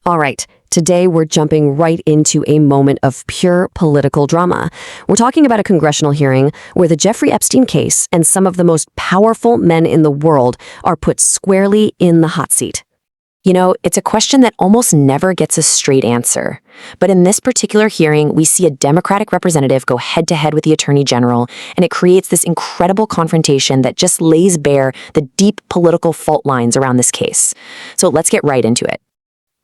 All right, today we're jumping right into a moment of pure political drama. We're talking about a congressional hearing where the Jeffrey Epstein case and some of the most powerful men in the world are put squarely in the hot seat. You know, it's a question that almost never gets a straight answer. But in this particular hearing, we see a Democratic representative go head-to-head with the Attorney General, and it creates this incredible confrontation that just lays bare the deep political fault lines around this case. So let's get right into it.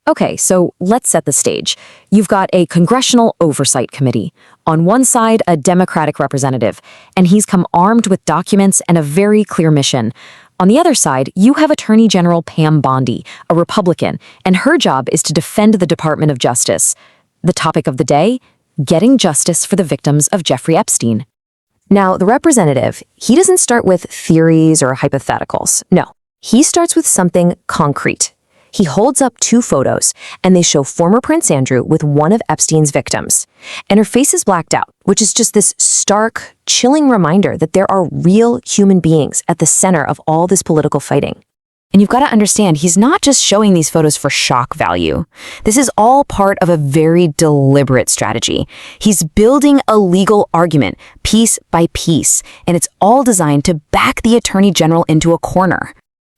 Okay, so let's set the stage. You've got a Congressional Oversight Committee. On one side, a Democratic representative, and he's come armed with documents and a very clear mission. On the other side, you have Attorney General Pam Bondi, a Republican, and her job is to defend the Department of Justice. The topic of the day? Getting justice for the victims of Jeffrey Epstein. Now, the representative, he doesn't start with theories or hypotheticals. No, he starts with something concrete. He holds up two photos, and they show former Prince Andrew with one of Epstein's victims. And her face is blacked out, which is just this stark, chilling reminder that there are real human beings at the center of all this political fighting. And you've got to understand, he's not just showing these photos for shock value. This is all part of a very deliberate strategy. He's building a legal argument, piece by piece, and it's all designed to back the Attorney General into a corner.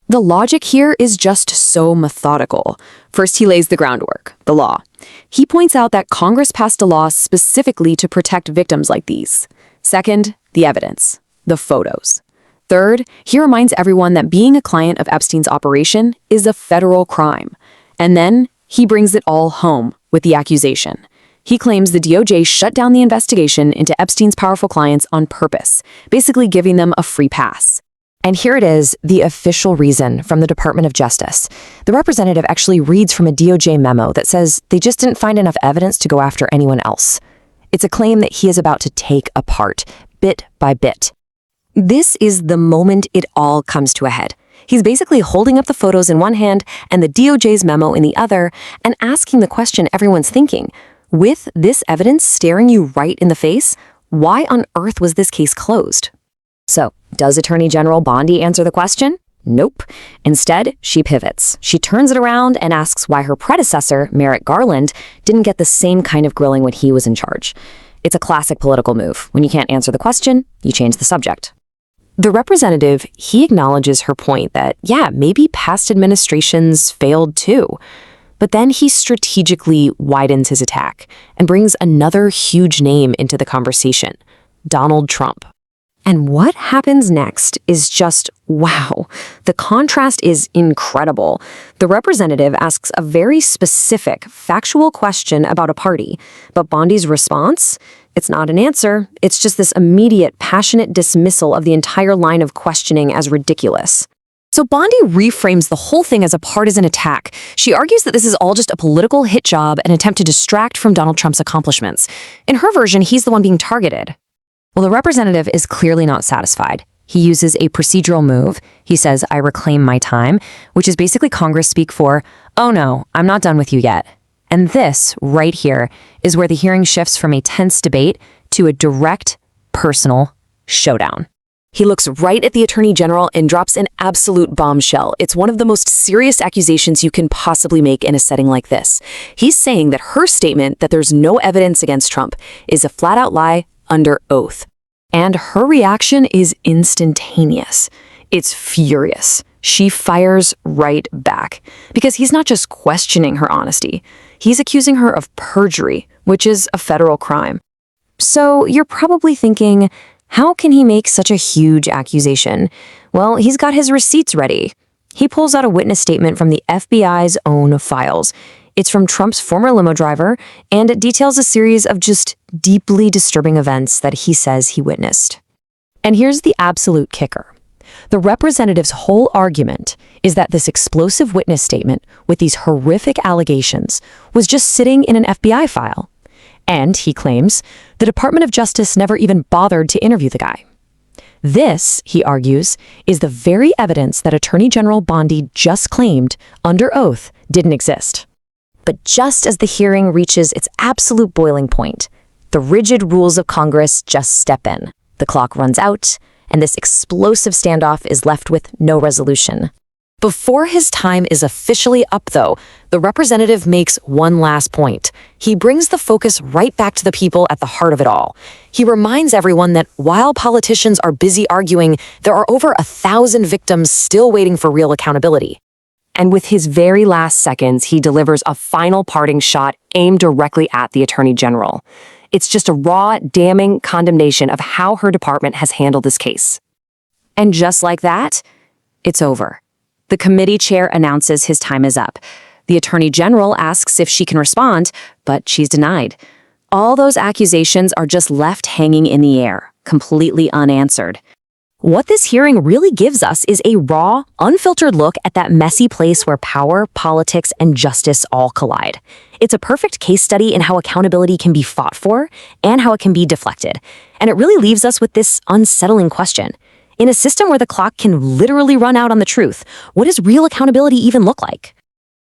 The logic here is just so methodical. First, he lays the groundwork, the law. He points out that Congress passed a law specifically to protect victims like these. Second, the evidence, the photos. Third, he reminds everyone that being a client of Epstein's operation is a federal crime. And then, he brings it all home with the accusation. He claims the DOJ shut down the investigation into Epstein's powerful clients on purpose, basically giving them a free pass. And here it is, the official reason from the Department of Justice. The representative actually reads from a DOJ memo that says they just didn't find enough evidence to go after anyone else. It's a claim that he is about to take apart, bit by bit. This is the moment it all comes to a head. He's basically holding up the photos in one hand and the DOJ's memo in the other and asking the question everyone's thinking. With this evidence staring you right in the face, why on earth was this case closed? So, does Attorney General Bondi answer the question? Nope. Instead, she pivots. She turns it around and asks why her predecessor, Merrick Garland, didn't get the same kind of grilling when he was in charge. It's a classic political move. When you can't answer the question, you change the subject. The representative, he acknowledges her point that, yeah, maybe past administrations failed too. But then he strategically widens his attack and brings another huge name into the conversation, Donald Trump. And what happens next is just, wow. The contrast is incredible. The representative asks a very specific, factual question about a party, but Bondi's response? It's not an answer. It's just this immediate, passionate dismissal of the entire line of questioning as ridiculous. So Bondi reframes the whole thing as a partisan attack. She argues that this is all just a political hit job, an attempt to distract from Donald Trump's accomplishments. In her version, he's the one being targeted. Well, the representative is clearly not satisfied. He uses a procedural move. He says, I reclaim my time, which is basically Congress speak for, oh no, I'm not done with you yet. And this, right here, is where the hearing shifts from a tense debate to a direct, personal showdown. He looks right at the Attorney General and drops an absolute bombshell. It's one of the most serious accusations you can possibly make in a setting like this. He's saying that her statement that there's no evidence against Trump is a flat-out lie under oath. And her reaction is instantaneous. It's furious. She fires right back. Because he's not just questioning her honesty. He's accusing her of perjury, which is a federal crime. So you're probably thinking, how can he make such a huge accusation? Well, he's got his receipts ready. He pulls out a witness statement from the FBI's own files. It's from Trump's former limo driver, and it details a series of just deeply disturbing events that he says he witnessed. And here's the absolute kicker. The representative's whole argument is that this explosive witness statement with these horrific allegations was just sitting in an FBI file. And, he claims, the Department of Justice never even bothered to interview the guy. This, he argues, is the very evidence that Attorney General Bondi just claimed, under oath, didn't exist. But just as the hearing reaches its absolute boiling point, the rigid rules of Congress just step in. The clock runs out, and this explosive standoff is left with no resolution. Before his time is officially up, though, the representative makes one last point. He brings the focus right back to the people at the heart of it all. He reminds everyone that while politicians are busy arguing, there are over 1,000 victims still waiting for real accountability. And with his very last seconds, he delivers a final parting shot aimed directly at the Attorney General. It's just a raw, damning condemnation of how her department has handled this case. And just like that, it's over. The committee chair announces his time is up. The Attorney General asks if she can respond, but she's denied. All those accusations are just left hanging in the air, completely unanswered. What this hearing really gives us is a raw, unfiltered look at that messy place where power, politics, and justice all collide. It's a perfect case study in how accountability can be fought for and how it can be deflected. And it really leaves us with this unsettling question. In a system where the clock can literally run out on the truth, what does real accountability even look like?